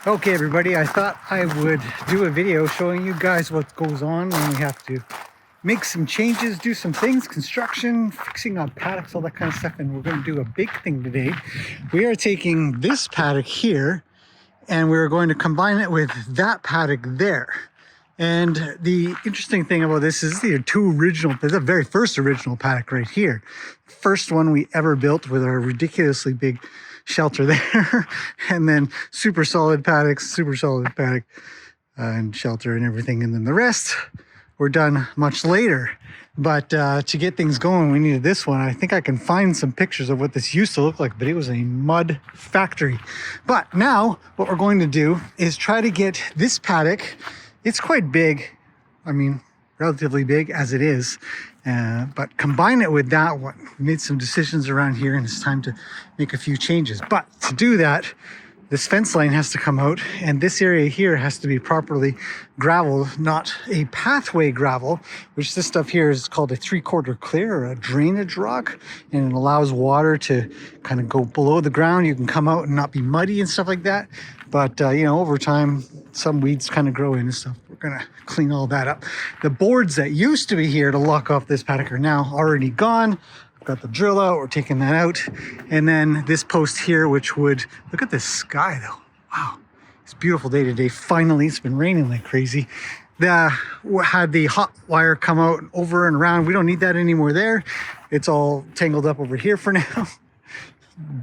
Okay, everybody, I thought I would do a video showing you guys what goes on when we have to make some changes, do some things, construction, fixing up paddocks, all that kind of stuff. And we're going to do a big thing today. We are taking this paddock here and we're going to combine it with that paddock there. And the interesting thing about this is the the very first original paddock right here. First one we ever built with our ridiculously big shelter there. And then super solid paddock, and shelter and everything. And then the rest were done much later. But to get things going, we needed this one. I think I can find some pictures of what this used to look like, but it was a mud factory. But now what we're going to do is try to get this paddock. It's quite big. I mean, relatively big as it is, but combine it with that one. We made some decisions around here and it's time to make a few changes. But to do that, this fence line has to come out and this area here has to be properly graveled, not a pathway gravel, which this stuff here is called a 3/4 clear or a drainage rock, and it allows water to kind of go below the ground. You can come out and not be muddy and stuff like that. But you know, over time, some weeds kind of grow in and stuff. We're gonna clean all that up. The boards that used to be here to lock off this paddock are now already gone. Got the drill out, we're taking that out. And then this post here, which would, look at this sky though. Wow, it's a beautiful day today. Finally, it's been raining like crazy. Had the hot wire come out over and around. We don't need that anymore there. It's all tangled up over here for now.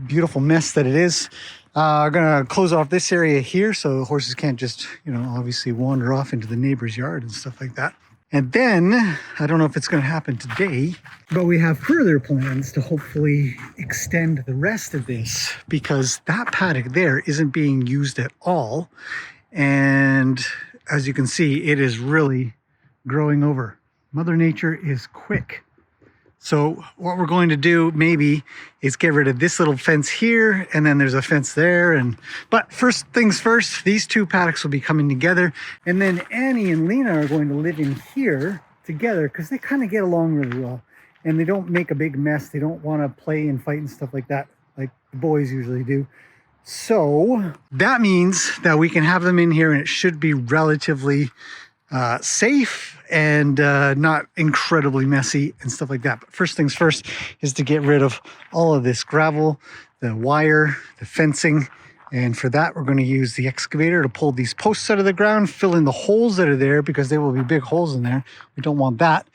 Beautiful mess that it is. I'm gonna close off this area here so the horses can't just, you know, obviously wander off into the neighbor's yard and stuff like that. And then, I don't know if it's going to happen today, but we have further plans to hopefully extend the rest of this, because that paddock there isn't being used at all. And as you can see, it is really growing over. Mother Nature is quick. So what we're going to do maybe is get rid of this little fence here, and then there's a fence there. But first things first, these two paddocks will be coming together, and then Annie and Lena are going to live in here together because they kind of get along really well and they don't make a big mess. They don't want to play and fight and stuff like that like the boys usually do. So that means that we can have them in here and it should be relatively safe and not incredibly messy and stuff like that. But first things first is to get rid of all of this gravel, the wire, the fencing. And for that, we're going to use the excavator to pull these posts out of the ground, fill in the holes that are there because there will be big holes in there. We don't want that.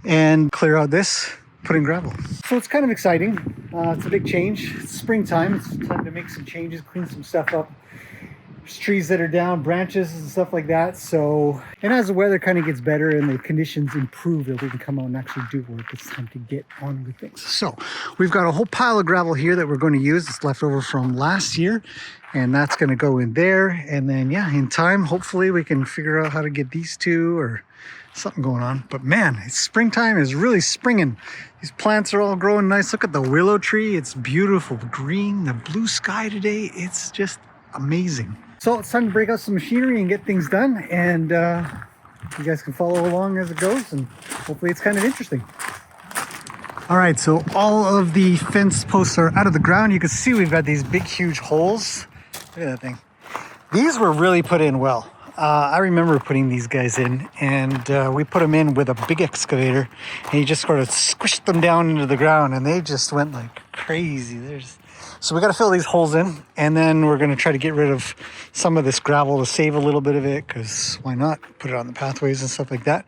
And clear out this, put in gravel. So it's kind of exciting. It's a big change. It's springtime. It's time to make some changes, clean some stuff up. There's trees that are down, branches and stuff like that. So, and as the weather kind of gets better and the conditions improve that we can come out and actually do work, it's time to get on with things. So we've got a whole pile of gravel here that we're going to use. It's left over from last year, and that's going to go in there. And then, yeah, in time, hopefully we can figure out how to get these two or something going on. But man, it's springtime is really springing. These plants are all growing nice. Look at the willow tree. It's beautiful green. The blue sky today, it's just amazing. So it's time to break out some machinery and get things done, and you guys can follow along as it goes, and hopefully it's kind of interesting. All right, so all of the fence posts are out of the ground. You can see we've got these big, huge holes. Look at that thing. These were really put in well. I remember putting these guys in, and we put them in with a big excavator, and you just sort of squished them down into the ground, and they just went like crazy. So we got to fill these holes in, and then we're going to try to get rid of some of this gravel to save a little bit of it, because why not? Put it on the pathways and stuff like that.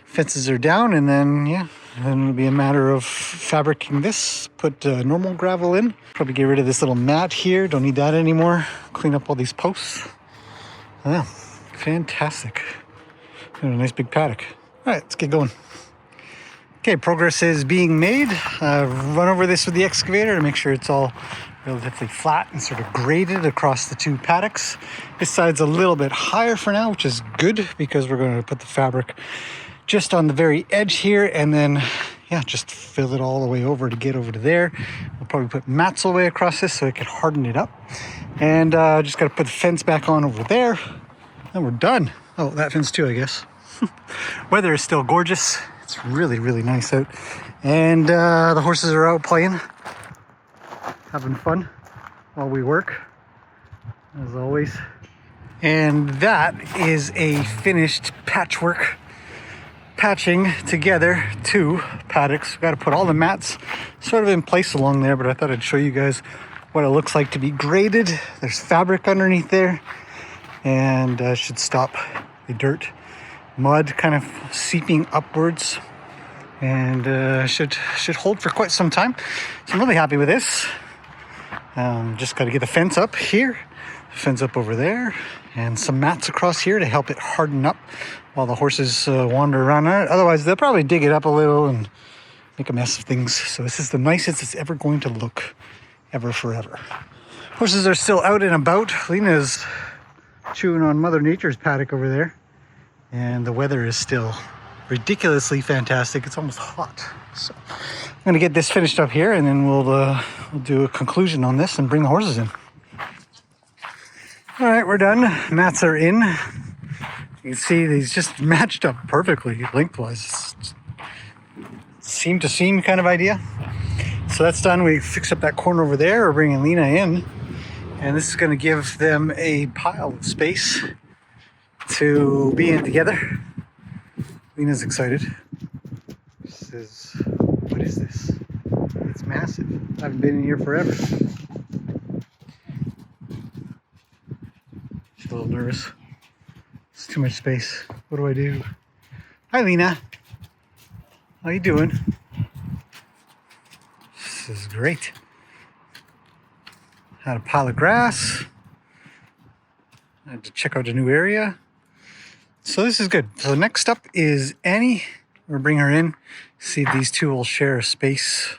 Fences are down, and then, yeah, then it'll be a matter of fabricating this, put normal gravel in. Probably get rid of this little mat here. Don't need that anymore. Clean up all these posts. Yeah, fantastic. Got a nice big paddock. All right, let's get going. Okay, progress is being made. Run over this with the excavator to make sure it's all relatively flat and sort of graded across the two paddocks. This side's a little bit higher for now, which is good because we're going to put the fabric just on the very edge here, and then, yeah, just fill it all the way over to get over to there. We'll probably put mats all the way across this so it can harden it up. And just got to put the fence back on over there, and we're done. Oh, that fence too, I guess. Weather is still gorgeous. It's really, really nice out. And the horses are out playing, having fun while we work, as always. And that is a finished patchwork, patching together 2 paddocks. We've got to put all the mats sort of in place along there, but I thought I'd show you guys what it looks like to be graded. There's fabric underneath there, and should stop the dirt, mud kind of seeping upwards, and should hold for quite some time. So I'm really happy with this. Just got to get the fence up here, the fence up over there, and some mats across here to help it harden up while the horses wander around on it. Otherwise, they'll probably dig it up a little and make a mess of things. So this is the nicest it's ever going to look, ever forever. Horses are still out and about. Lena's chewing on Mother Nature's paddock over there, and the weather is still ridiculously fantastic. It's almost hot. So I'm gonna get this finished up here, and then we'll do a conclusion on this and bring the horses in. All right, we're done. Mats are in. You can see these just matched up perfectly lengthwise. Seam to seam kind of idea. So that's done. We fixed up that corner over there. We're bringing Lena in, and this is going to give them a pile of space to be in together. Lena's excited. What is this? It's massive. I haven't been in here forever. She's a little nervous. It's too much space. What do I do? Hi, Lena. How you doing? This is great. Had a pile of grass. I had to check out a new area. So this is good. So next up is Annie. We'll bring her in, see if these 2 will share a space.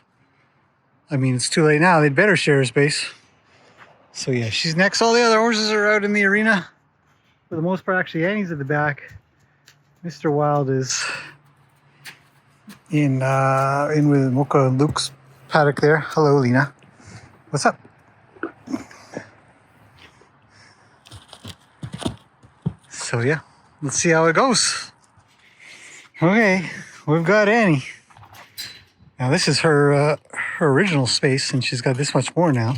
I mean, it's too late now. They'd better share a space. So yeah, she's next. All the other horses are out in the arena. For the most part, actually, Annie's at the back. Mr. Wild is in with Mocha and Luke's paddock there. Hello, Lena. What's up? So yeah, let's see how it goes. Okay, we've got Annie. Now this is her original space, and she's got this much more now.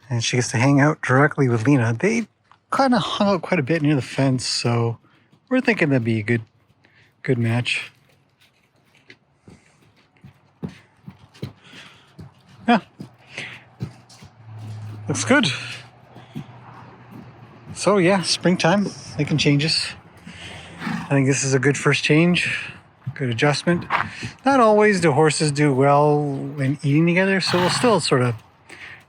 And she gets to hang out directly with Lena. They kind of hung out quite a bit near the fence, so we're thinking that'd be a good match. Yeah, looks good. So yeah, springtime, making changes. I think this is a good first change, good adjustment. Not always do horses do well when eating together, so we'll still sort of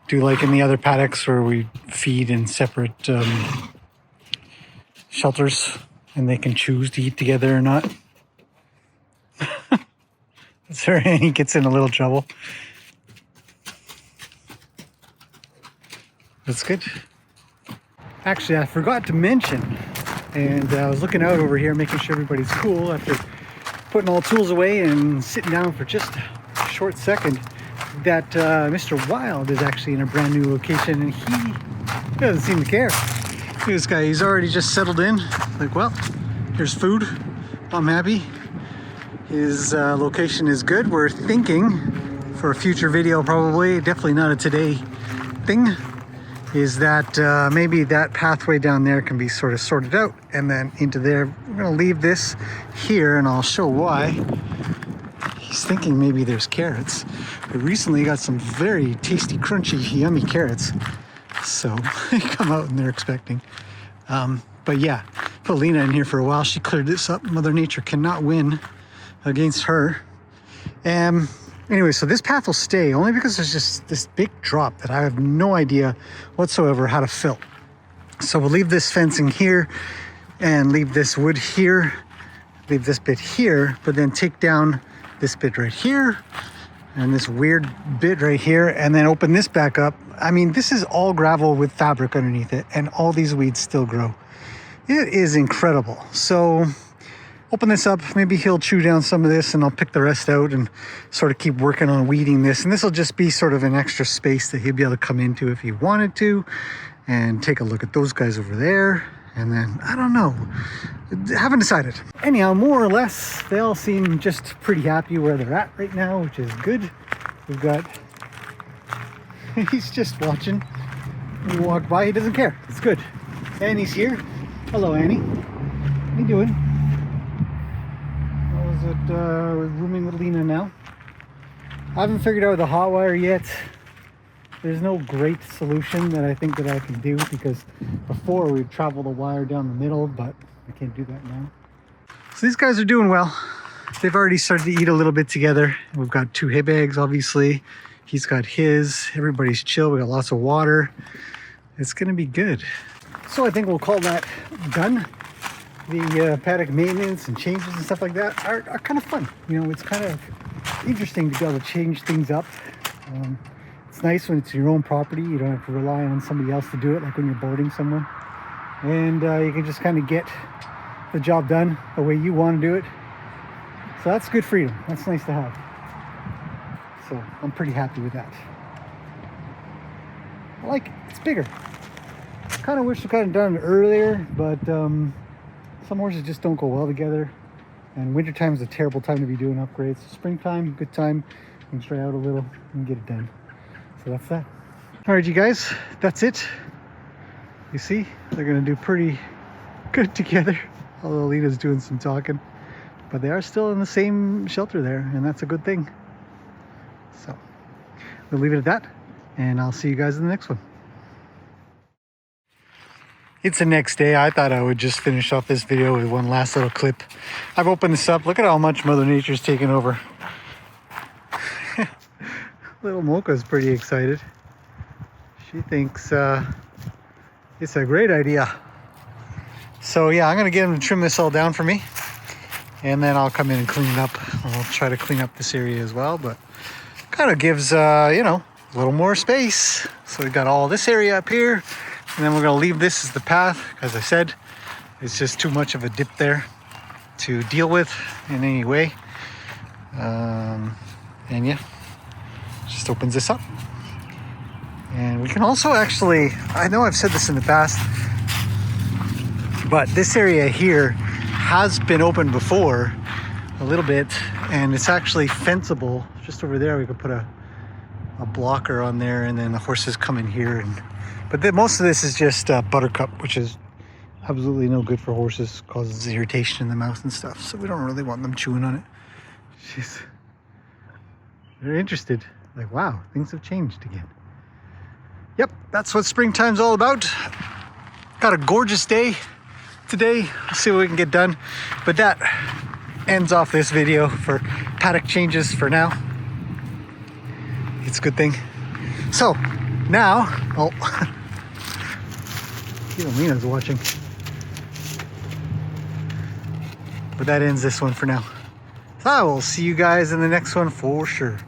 do like in the other paddocks where we feed in separate shelters, and they can choose to eat together or not. That's where Annie gets in a little trouble. That's good. Actually, I forgot to mention, and I was looking out over here making sure everybody's cool after putting all tools away and sitting down for just a short second, that Mr. Wild is actually in a brand new location, and he doesn't seem to care. Look at this guy, he's already just settled in. Like, well, here's food. I'm happy. His location is good. We're thinking for a future video, probably, definitely not a today thing, is that maybe that pathway down there can be sort of sorted out and then into there. We're gonna leave this here, and I'll show why. He's thinking maybe there's carrots. We recently got some very tasty, crunchy, yummy carrots. So they come out and they're expecting. But yeah, put Lena in here for a while. She cleared this up. Mother Nature cannot win against her. Anyway, so this path will stay only because there's just this big drop that I have no idea whatsoever how to fill. So we'll leave this fencing here and leave this wood here, leave this bit here, but then take down this bit right here and this weird bit right here, and then open this back up. I mean, this is all gravel with fabric underneath it, and all these weeds still grow. It is incredible. So open this up, maybe he'll chew down some of this and I'll pick the rest out and sort of keep working on weeding this. And this will just be sort of an extra space that he'll be able to come into if he wanted to and take a look at those guys over there. And then, I don't know, haven't decided. Anyhow, more or less, they all seem just pretty happy where they're at right now, which is good. We've got, he's just watching. We walk by, he doesn't care, it's good. Annie's here. Hello, Annie. How you doing? How is it rooming with Lena now? I haven't figured out the hot wire yet. There's no great solution that I think that I can do, because before we'd travel the wire down the middle, but I can't do that now. So these guys are doing well. They've already started to eat a little bit together. We've got 2 hay bags, obviously. He's got his. Everybody's chill. We got lots of water. It's gonna be good. So I think we'll call that done. The paddock maintenance and changes and stuff like that are kind of fun. You know, it's kind of interesting to be able to change things up. It's nice when it's your own property. You don't have to rely on somebody else to do it, like when you're boarding someone. And you can just kind of get the job done the way you want to do it. So that's good freedom. That's nice to have. So I'm pretty happy with that. I like it. It's bigger. I kind of wish I could have done it earlier, but some horses just don't go well together. And wintertime is a terrible time to be doing upgrades. Springtime, good time. You can try out a little and get it done. So that's that. All right, you guys, that's it. You see, they're gonna do pretty good together. Although Lena's doing some talking, but they are still in the same shelter there, and that's a good thing. So we'll leave it at that, and I'll see you guys in the next one. It's the next day. I thought I would just finish off this video with one last little clip. I've opened this up. Look at how much Mother Nature's taken over. Little Mocha's pretty excited. She thinks it's a great idea. So yeah, I'm gonna get him to trim this all down for me, and then I'll come in and clean it up. I'll try to clean up this area as well, but kind of gives you know, a little more space. So we got all this area up here, and then we're gonna leave this as the path. As I said, it's just too much of a dip there to deal with in any way. And yeah, just opens this up. And we can also actually, I know I've said this in the past, but this area here has been opened before a little bit, and it's actually fenceable. Just over there we could put a blocker on there, and then the horses come in here. But most of this is just buttercup, which is absolutely no good for horses. Causes irritation in the mouth and stuff, so we don't really want them chewing on it. They're interested, like, wow, things have changed again. Yep, that's what springtime's all about. Got a gorgeous day today. Let's see what we can get done. But that ends off this video for paddock changes for now. It's a good thing. So now, oh, Lena's watching. But that ends this one for now. So I will see you guys in the next one for sure.